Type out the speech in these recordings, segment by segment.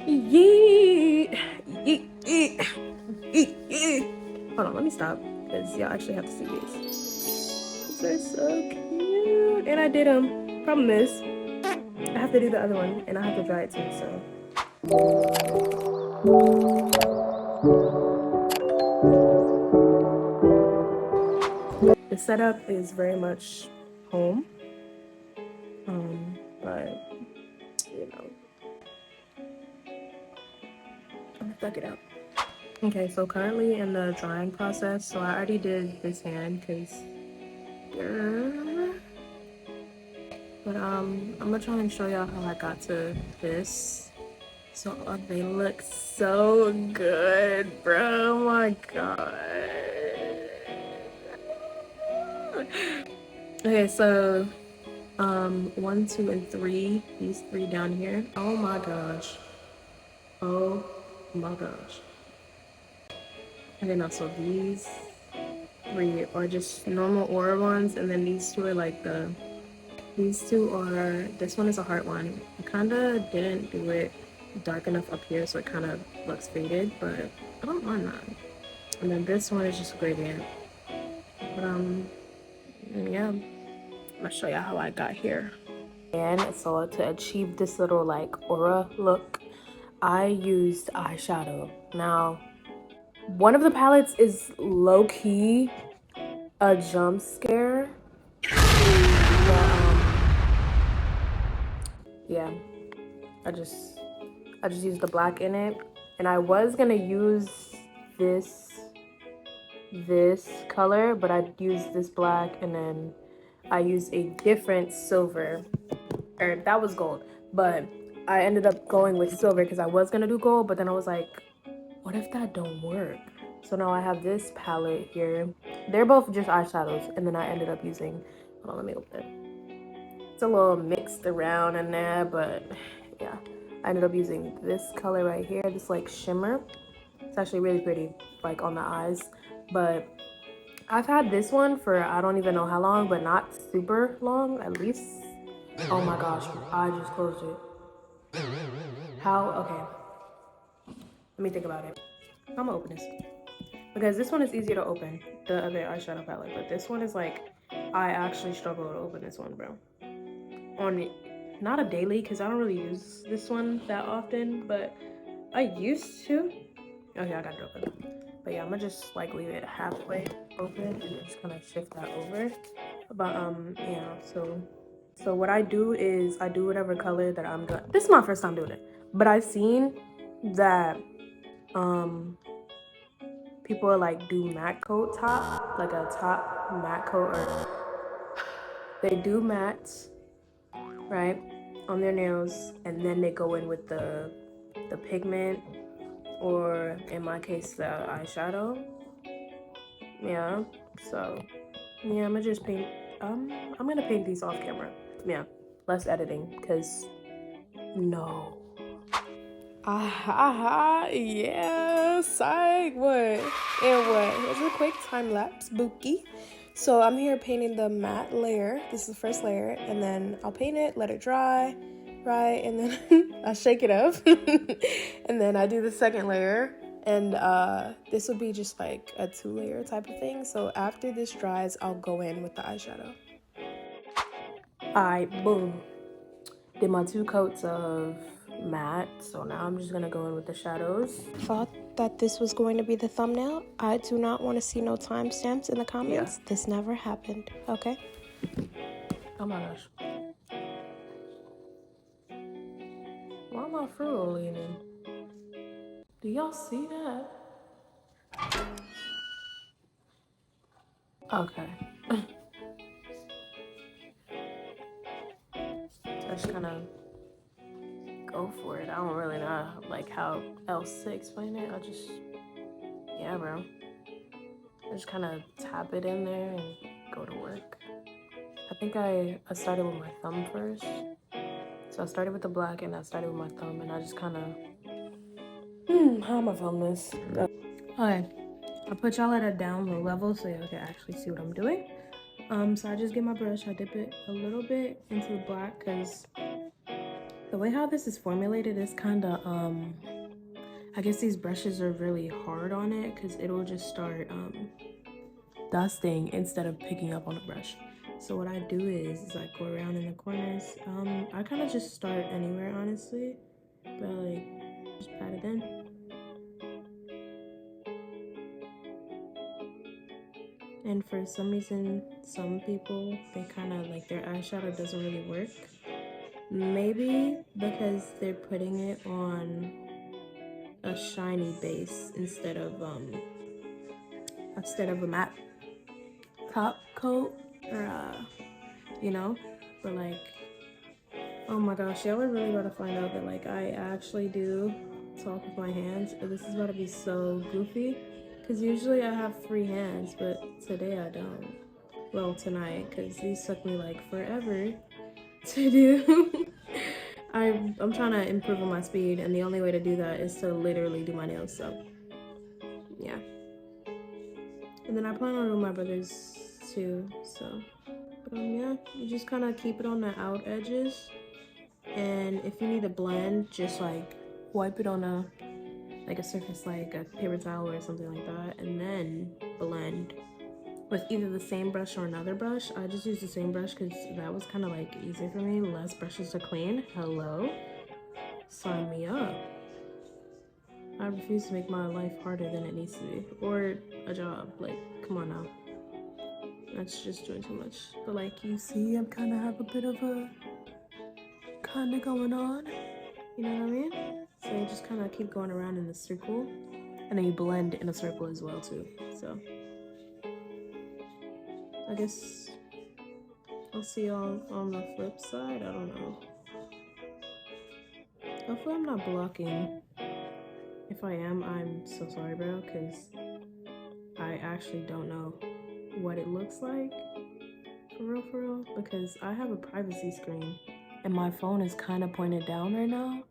Yeet. Yeet. Yeet. Yeet. Yeet. Hold on, let me stop because y'all actually have to see these. These are so cute. And I did them. Problem is, I have to do the other one and I have to dry it too, so. The setup is very much home. But you know, I'm gonna suck it out. Okay, so currently in the drying process, so I already did this hand because but I'm gonna try and show y'all how I got to this. So they look so good, bro. Oh my god. Okay, so 1, 2, and 3, these 3 down here. Oh my gosh. Oh my gosh. Okay, now so these 3 are just normal aura ones, and then these 2 are like these 2 are, this one is a heart one. I kind of didn't do it dark enough up here, so it kind of looks faded, but I don't mind that. And then this one is just a gradient. But yeah, I'm gonna show y'all how I got here. And so to achieve this little like aura look, I used eyeshadow. Now, one of the palettes is low-key a jump scare. But, yeah, I just used the black in it, and I was gonna use this color, but I used this black, and then I used a different silver, or that was gold, but I ended up going with silver because I was gonna do gold, but then I was like, what if that don't work? So now I have this palette here. They're both just eyeshadows, and then I ended up using, hold on, let me open it. It's a little mixed around in there, but yeah. I ended up using this color right here, this like shimmer. It's actually really pretty, like on the eyes. But I've had this one for I don't even know how long, but not super long, at least. Oh my gosh, I just closed it. How? Okay. Let me think about it. I'm gonna open this. Because this one is easier to open, the other eyeshadow palette. But this one is like, I actually struggle to open this one, bro. On not a daily, because I don't really use this one that often, but I used to. Okay, I got it open. But yeah, I'm gonna just like leave it halfway open and just kind of shift that over. But yeah, so what I do is I do whatever color that I'm doing. This is my first time doing it, but I've seen that people like do matte coat top, like a top matte coat, or they do mattes, right, on their nails, and then they go in with the pigment, or in my case the eyeshadow. Yeah, so yeah, I'm gonna just paint. I'm gonna paint these off camera. Yeah, less editing, because no. Yeah, psych. What? And what? Here's a quick time lapse, Bookie. So I'm here painting the matte layer. This is the first layer, and then I'll paint it, let it dry, right? And then I shake it up, and then I do the second layer. And this would be just like a 2-layer type of thing. So after this dries, I'll go in with the eyeshadow. Alright, boom. Did my 2 coats of matte, so now I'm just gonna go in with the shadows. Thought that this was going to be the thumbnail. I do not want to see no timestamps in the comments. Yeah. This never happened, okay? Oh my gosh. Why am I fruit leaning? Do y'all see that? Okay. I just kind of go for it. I don't really know like how else to explain it. Yeah, bro. I just kind of tap it in there and go to work. I think I started with my thumb first. So I started with the black and I started with my thumb, and I just kind of, how am I filming this? Okay, I put y'all at a down low level so y'all can actually see what I'm doing. So I just get my brush, I dip it a little bit into the black because The way how this is formulated is kind of, I guess these brushes are really hard on it because it'll just start dusting instead of picking up on the brush. So what I do is I go around in the corners. I kind of just start anywhere, honestly, but like just pat it in. And for some reason, some people, they kind of like their eyeshadow doesn't really work. Maybe because they're putting it on a shiny base instead of a matte top coat, or you know. But like, oh my gosh, y'all are really about to find out that like I actually do talk with my hands. This is about to be so goofy because usually I have free hands, but today I don't. Well, tonight, because these took me like forever to do. I'm trying to improve on my speed, and the only way to do that is to literally do my nails. So yeah. And then I plan on doing my brother's too. So, but yeah, you just kind of keep it on the out edges, and if you need to blend, just like wipe it on a surface like a paper towel or something like that, and then blend with either the same brush or another brush. I just use the same brush because that was kind of like easier for me. Less brushes to clean. Hello, sign me up. I refuse to make my life harder than it needs to be, or a job. Like, come on now. That's just doing too much. But like you see, I'm kind of have a bit of a kind of going on. You know what I mean? So you just kind of keep going around in the circle, and then you blend in a circle as well too. So I guess I'll see y'all on the flip side. I don't know. Hopefully I'm not blocking. If I am, I'm so sorry, bro, because I actually don't know what it looks like for real, because I have a privacy screen and my phone is kind of pointed down right now,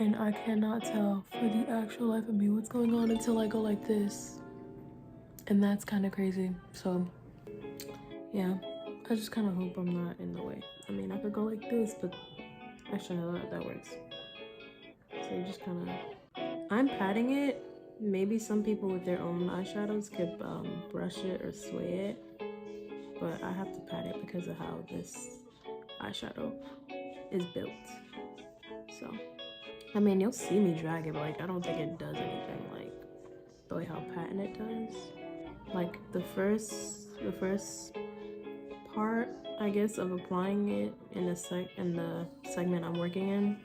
and I cannot tell for the actual life of me what's going on until I go like this, and that's kind of crazy. So yeah, I just kind of hope I'm not in the way. I mean, I could go like this, but actually no, that works. So you just kind of, I'm patting it. Maybe some people with their own eyeshadows could brush it or sway it, but I have to pat it because of how this eyeshadow is built. So, I mean, you'll see me drag it, but like I don't think it does anything like the way how patting it does. Like the first part, I guess, of applying it in the segment I'm working in,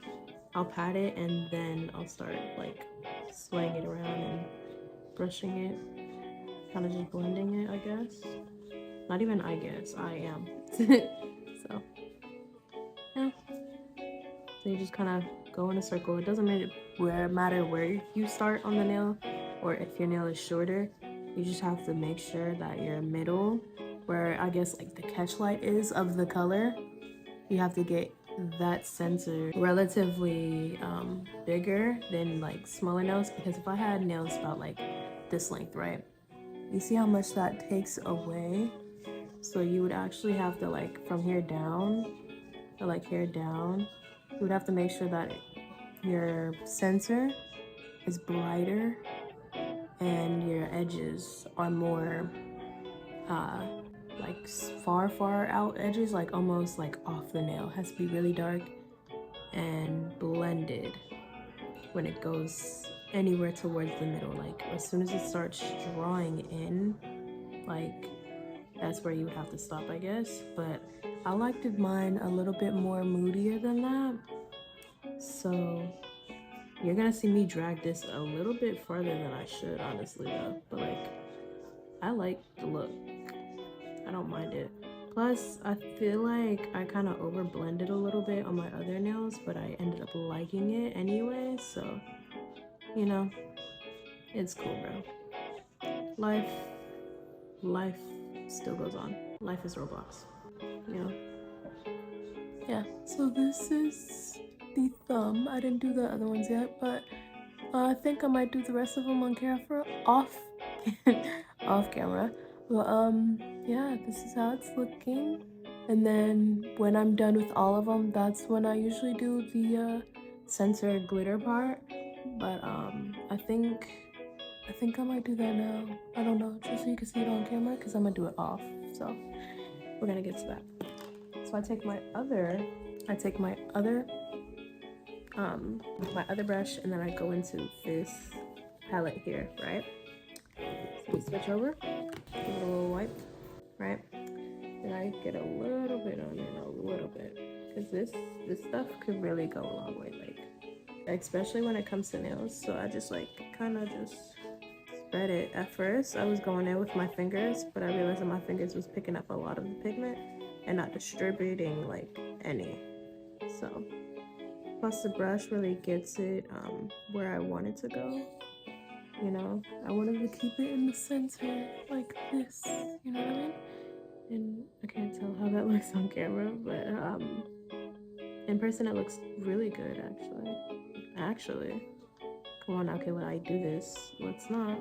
I'll pat it and then I'll start like swaying it around and brushing it, kind of just blending it, I guess. Not even I guess, I am. So yeah, so you just kind of go in a circle. It doesn't matter where you start on the nail, or if your nail is shorter. You just have to make sure that your middle, where I guess like the catch light is of the color, you have to get that center relatively bigger than like smaller nails, because if I had nails about like this length, right, you see how much that takes away. So you would actually have to, like, from here down, or like here down, you would have to make sure that your center is brighter and your edges are more like far out edges, like almost like off the nail. It has to be really dark and blended when it goes anywhere towards the middle. Like as soon as it starts drawing in, like that's where you would have to stop, I guess. But I liked mine a little bit more moodier than that, so you're gonna see me drag this a little bit farther than I should, honestly, though. But like, I like the look. I don't mind it. Plus, I feel like I kind of over blended a little bit on my other nails, but I ended up liking it anyway. So, you know, it's cool, bro. Life still goes on. Life is Roblox, you know? Yeah, so this is the thumb. I didn't do the other ones yet, but I think I might do the rest of them on camera, off camera. But yeah, this is how it's looking. And then when I'm done with all of them, that's when I usually do the center glitter part. But I think I might do that now. I don't know, just so you can see it on camera, because I'm gonna do it off. So we're gonna get to that. So I take my other my other brush, and then I go into this palette here, right? So we switch over, give it a little wipe, right? And I get a little bit on it, a little bit, because this stuff could really go a long way, like especially when it comes to nails. So I just like kind of just spread it. At first I was going in with my fingers, but I realized that my fingers was picking up a lot of the pigment and not distributing like any. So plus the brush really gets it where I want it to go. You know, I wanted to keep it in the center like this, you know what I mean? And I can't tell how that looks on camera, but in person it looks really good actually. Come on now, Kayla, I do this. Let's not.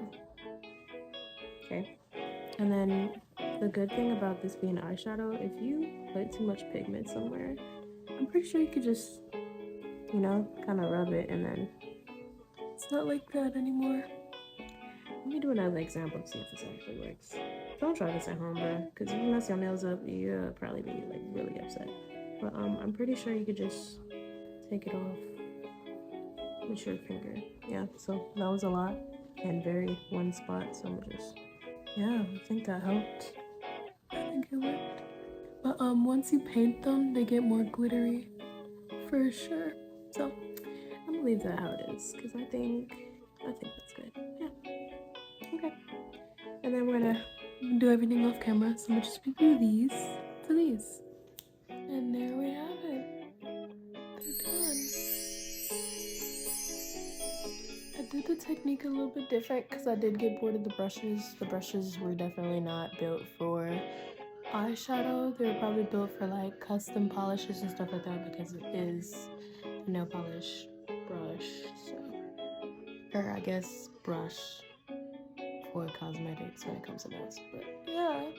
Okay. And then the good thing about this being eyeshadow, if you put too much pigment somewhere, I'm pretty sure you could just, you know, kind of rub it, and then it's not like that anymore. Let me do another example to see if this actually works. Don't try this at home, bro, because if you mess your nails up, you'll probably be like really upset. But I'm pretty sure you could just take it off with your finger. Yeah, so that was a lot and very one spot, so I'm just, yeah, I think that helped. I think it worked. But once you paint them, they get more glittery for sure. So I'm gonna leave that how it is, because I think that's good. Yeah. Okay. And then we're gonna do everything off camera, so I'm gonna just do these to these. And there we have it. They're done. I did the technique a little bit different because I did get bored of the brushes. The brushes were definitely not built for eyeshadow. They were probably built for like custom polishes and stuff like that, because it is a nail polish brush. So, or I guess brush for cosmetics when it comes to nails. But yeah,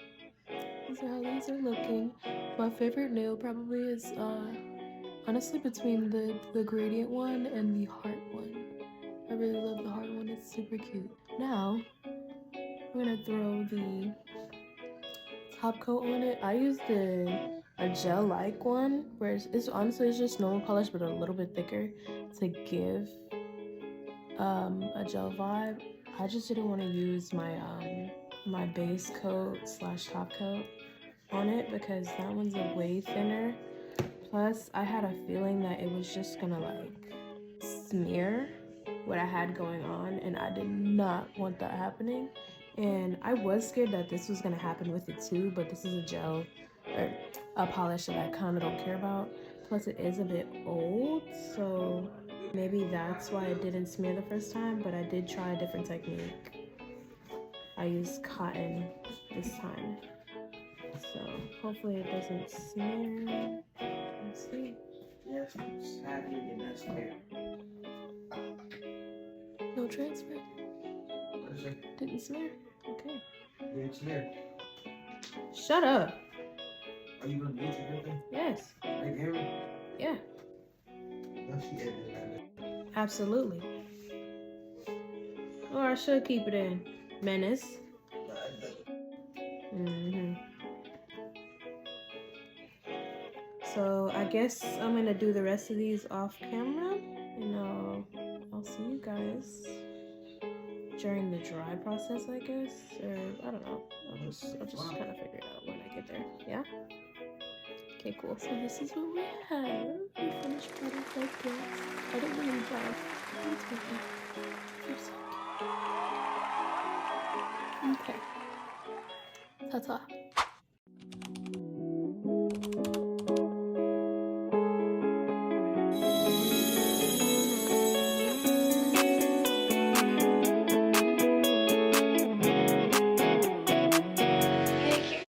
these are how these are looking. My favorite nail probably is honestly between the gradient one and the heart one. I really love the heart one, it's super cute. Now I'm gonna throw the top coat on it. I used a gel-like one where it's honestly it's just normal polish but a little bit thicker to give a gel vibe. I just didn't want to use my my base coat / top coat on it because that one's a way thinner. Plus I had a feeling that it was just gonna like smear what I had going on, and I did not want that happening. And I was scared that this was gonna happen with it too, but this is a gel or a polish that I kind of don't care about. Plus it is a bit old, so maybe that's why it didn't smear the first time. But I did try a different technique. I used cotton this time, so hopefully it doesn't smear. Let's see. Yes, sadly it did not smear. No transfer. What is it? Didn't smear. Okay. Didn't smear. Shut up. Are you gonna mute everything? Yes. Like Harry? Yeah. No, she edited that. Absolutely. Or I should keep it in. Menace. So I guess I'm gonna do the rest of these off camera, and I'll see you guys during the dry process, I guess, or I don't know. I'll just kind of figure it out when I get there. Yeah. Okay, cool. So this is what we have. The finished product like this. I didn't really dry. It's okay. Okay. Ta-ta.